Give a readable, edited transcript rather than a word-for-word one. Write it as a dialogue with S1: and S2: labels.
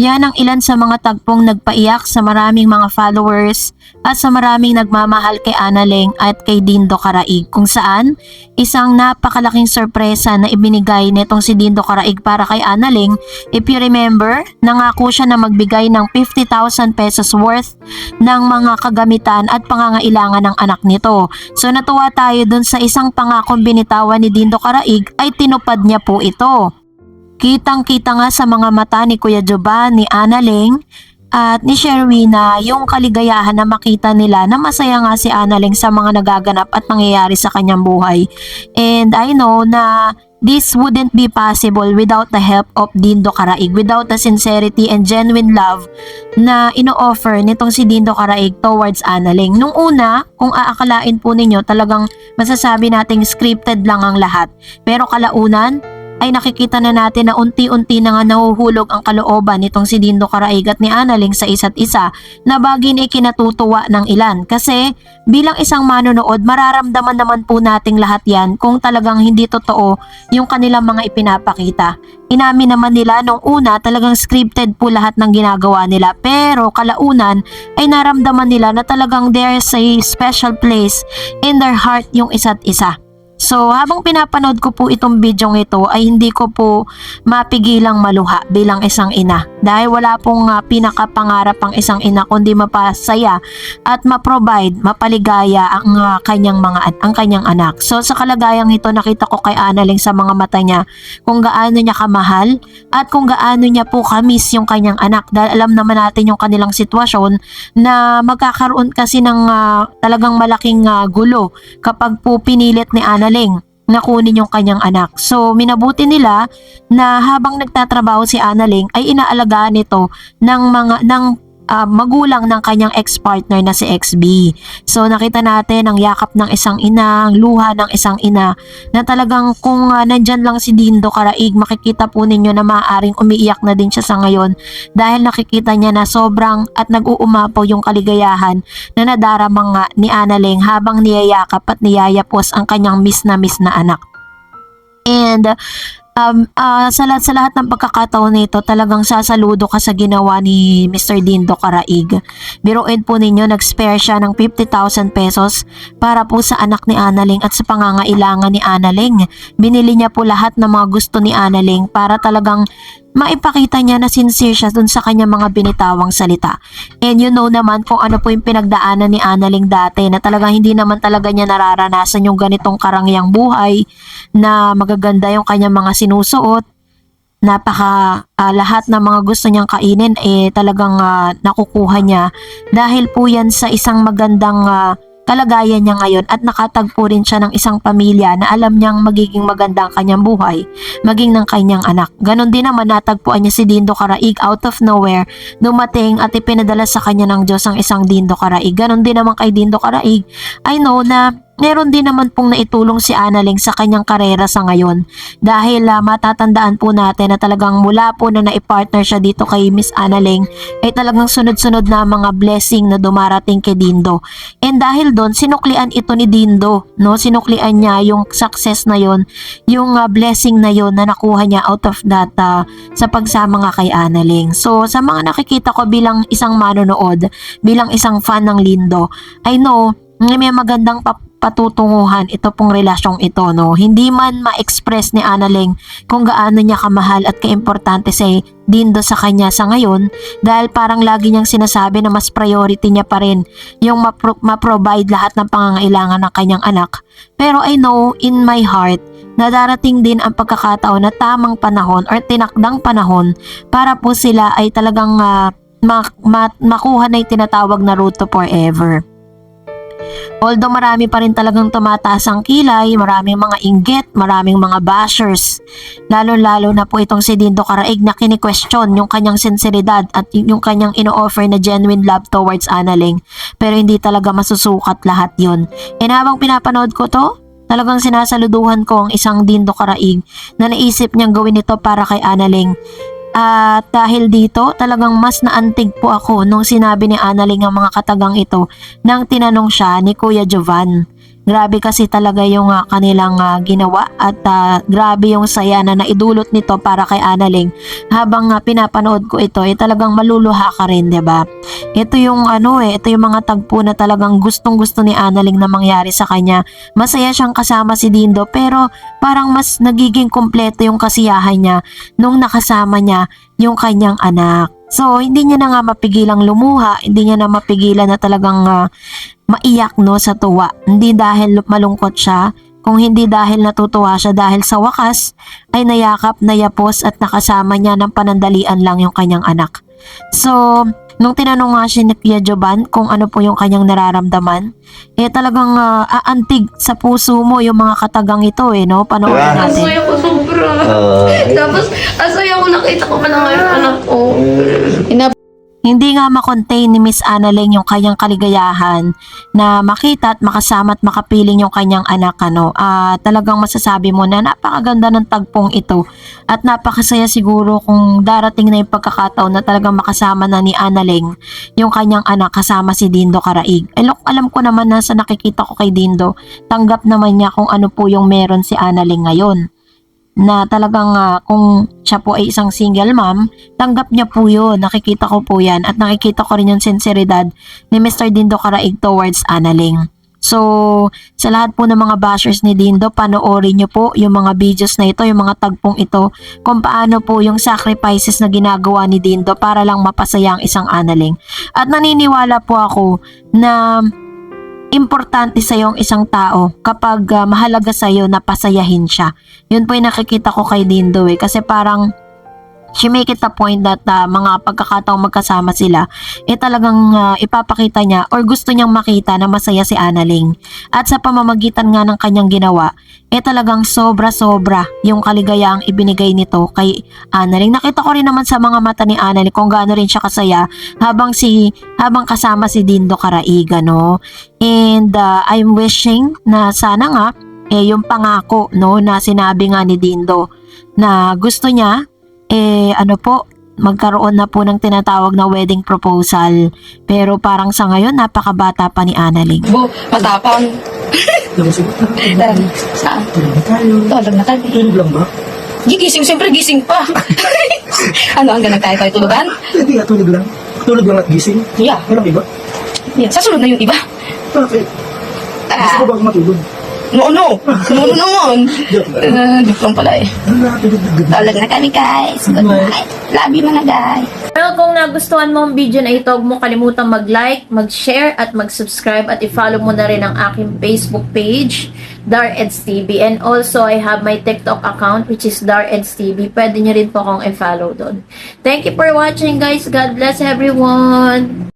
S1: Yan ang ilan sa mga tagpong nagpaiyak sa maraming mga followers at sa maraming nagmamahal kay Analing at kay Dindo Caraig, kung saan isang napakalaking sorpresa na ibinigay nitong si Dindo Caraig para kay Analing. If you remember, nangako siya na magbigay ng 50,000 pesos worth ng mga kagamitan at pangangailangan ng anak nito. So natuwa tayo dun sa isang pangakong binitawan ni Dindo Caraig ay tinupad niya po ito. Kitang-kita nga sa mga mata ni Kuya Jovan, ni Analing at ni Sherwina yung kaligayahan na makita nila na masaya nga si Analing sa mga nagaganap at nangyayari sa kanyang buhay. And I know na this wouldn't be possible without the help of Dindo Caraig, without the sincerity and genuine love na ino-offer nitong si Dindo Caraig towards Analing. Nung una, kung aakalain po ninyo, talagang masasabi nating scripted lang ang lahat. Pero kalaunan, ay nakikita na natin na unti-unti na nga nahuhulog ang kalooban nitong si Dindo Caraig at ni Analing sa isa't isa na bagay na ikinatutuwa ng ilan. Kasi bilang isang manonood, mararamdaman naman po nating lahat yan kung talagang hindi totoo yung kanilang mga ipinapakita. Inamin naman nila nung una talagang scripted po lahat ng ginagawa nila, pero kalaunan ay naramdaman nila na talagang there's a special place in their heart yung isa't isa. So habang pinapanood ko po itong bidyong ito ay hindi ko po mapigilang maluha bilang isang ina. Dahil wala pong pinakapangarap ang isang ina kundi mapasaya at maprovide, mapaligaya ang kanyang anak. So sa kalagayang ito nakita ko kay Analing sa mga mata niya kung gaano niya kamahal at kung gaano niya po kamiss yung kanyang anak. Dahil alam naman natin yung kanilang sitwasyon na magkakaroon kasi ng talagang malaking gulo kapag po pinilit ni Analing na kunin yung kanyang anak. So minabuti nila na habang nagtatrabaho si Analing ay inaalagaan nito ng magulang ng kanyang ex-partner na si XB. So nakita natin ang yakap ng isang ina, ang luha ng isang ina na talagang kung nandyan lang si Dindo Caraig, makikita po ninyo na maaaring umiiyak na din siya sa ngayon dahil nakikita niya na sobrang at nag-uumapaw yung kaligayahan na nadaramang nga ni Analing habang niyayakap at niyayapos ang kanyang miss na anak. And sa lahat ng pagkakataon nito talagang sasaludo ka sa ginawa ni Mr. Dindo Caraig. Biruin po ninyo, nag-spare siya ng 50,000 pesos para po sa anak ni Analing at sa pangangailangan ni Analing. Binili niya po lahat ng mga gusto ni Analing para talagang maipakita niya na sincere siya dun sa kanya mga binitawang salita. And you know naman kung ano po yung pinagdaanan ni Analing dati na talagang hindi naman talaga niya nararanasan yung ganitong karangyang buhay na magaganda yung kanyang mga sinusuot. Lahat ng mga gusto niyang kainin talagang nakukuha niya dahil po yan sa isang magandang kalagayan niya ngayon at nakatagpo rin siya ng isang pamilya na alam niyang magiging maganda ang kanyang buhay, maging ng kanyang anak. Ganon din naman natagpuan niya si Dindo Caraig out of nowhere, dumating at ipinadala sa kanya ng Diyos ang isang Dindo Caraig. Ganon din naman kay Dindo Caraig. I know na meron din naman pong naitulong si Analing sa kanyang karera sa ngayon dahil matatandaan po natin na talagang mula po na naipartner siya dito kay Miss Analing ay talagang sunod-sunod na mga blessing na dumarating kay Dindo. And dahil doon sinuklian ito ni Dindo, no? Sinuklian niya yung success na yon, yung blessing na yon na nakuha niya out of that sa pagsama nga kay Analing. So sa mga nakikita ko bilang isang manonood, bilang isang fan ng Lindo, I know may magandang patutunguhan ito pong relasyong ito, no? Hindi man ma-express ni Analing kung gaano niya kamahal at kaimportante si Dindo sa kanya sa ngayon dahil parang lagi niyang sinasabi na mas priority niya pa rin yung ma-provide lahat ng pangangailangan ng kanyang anak. Pero I know in my heart na darating din ang pagkakataon na tamang panahon or tinakdang panahon para po sila ay talagang makuha na yung tinatawag na road to forever. Although marami pa rin talagang tumataas ang kilay, maraming mga inggit, maraming mga bashers, lalo-lalo na po itong si Dindo Caraig na kini-question yung kanyang sinseridad at yung kanyang ino-offer na genuine love towards Analing. Pero hindi talaga masusukat lahat yun. And habang pinapanood ko to, talagang sinasaluduhan ko ang isang Dindo Caraig na naisip niyang gawin ito para kay Analing. At dahil dito, talagang mas naantig po ako nung sinabi ni Analing ang mga katagang ito nang tinanong siya ni Kuya Jovan. Grabe kasi talaga yung kanilang ginawa at grabe yung saya na naidulot nito para kay Analing. Habang pinapanood ko ito, talagang maluluha ka rin, 'di ba? Ito yung ito yung mga tagpo na talagang gustong-gusto ni Analing na mangyari sa kanya. Masaya siyang kasama si Dindo pero parang mas nagiging kumpleto yung kasiyahan niya nung nakasama niya yung kanyang anak. So, hindi niya na nga mapigilang lumuha, hindi niya na mapigilan na talagang maiyak no sa tuwa. Hindi dahil malungkot siya, kung hindi dahil natutuwa siya dahil sa wakas ay nayakap, nayapos at nakasama niya ng panandalian lang yung kanyang anak. So, nung tinanong nga siya ni Kuya Joban kung ano po yung kanyang nararamdaman, talagang aantig sa puso mo yung mga katagang ito no? Panoorin natin.
S2: Asaya ko sobra. Tapos, asaya ko nakita ko pa na nga yung anak ko.
S1: Hindi nga makontain ni Miss Analing yung kanyang kaligayahan na makita at makasama at makapiling yung kanyang anak talagang masasabi mo na napakaganda ng tagpong ito at napakasaya siguro kung darating na yung pagkakataon na talagang makasama na ni Analing yung kanyang anak kasama si Dindo Caraig. Alam ko naman na sa nakikita ko kay Dindo, tanggap naman niya kung ano po yung meron si Analing ngayon. Na talagang kung siya po ay isang single mom, tanggap niya po yun. Nakikita ko po yan at nakikita ko rin yung sinseridad ni Mr. Dindo Caraig towards Analing. So, sa lahat po ng mga bashers ni Dindo, panoorin niyo po yung mga videos na ito, yung mga tagpong ito, kung paano po yung sacrifices na ginagawa ni Dindo para lang mapasaya ang isang Analing. At naniniwala po ako na importante sa yung isang tao kapag mahalaga sa iyo na pasayahin siya. Yun po yung nakikita ko kay Dindo kasi parang she make it a point that mga pagkakataong magkasama sila talagang ipapakita niya or gusto niyang makita na masaya si Analing. At sa pamamagitan nga ng kanyang ginawa talagang sobra-sobra yung kaligayaang ibinigay nito kay Analing. Nakita ko rin naman sa mga mata ni Analing kung gaano rin siya kasaya habang kasama si Dindo Caraig, no? And I'm wishing na sana nga yung pangako na sinabi nga ni Dindo na gusto niya magkaroon na po ng tinatawag na wedding proposal. Pero parang sa ngayon, napakabata pa ni Analing.
S2: Bo, matapang. Saan? Tulog na tayo.
S3: Tulog lang ba?
S2: Gigising, siyempre gising pa. Hanggang tayo tulugan?
S3: Hindi nga, tulog lang. Tulog lang at gising.
S2: Yeah.
S3: Walang iba.
S2: Yeah. Sa sunod na yung iba.
S3: Bakit? Gusto ko bago matulog.
S2: No naman. Joke lang pala Tulog na kami guys. Good night. Love you mga guys.
S4: Well, kung nagustuhan mo ang video na ito, huwag mo kalimutang mag-like, mag-share, at mag-subscribe at i-follow mo na rin ang aking Facebook page, Dareds TV. And also, I have my TikTok account which is Dareds TV. Pwede nyo rin po akong i-follow doon. Thank you for watching guys. God bless everyone.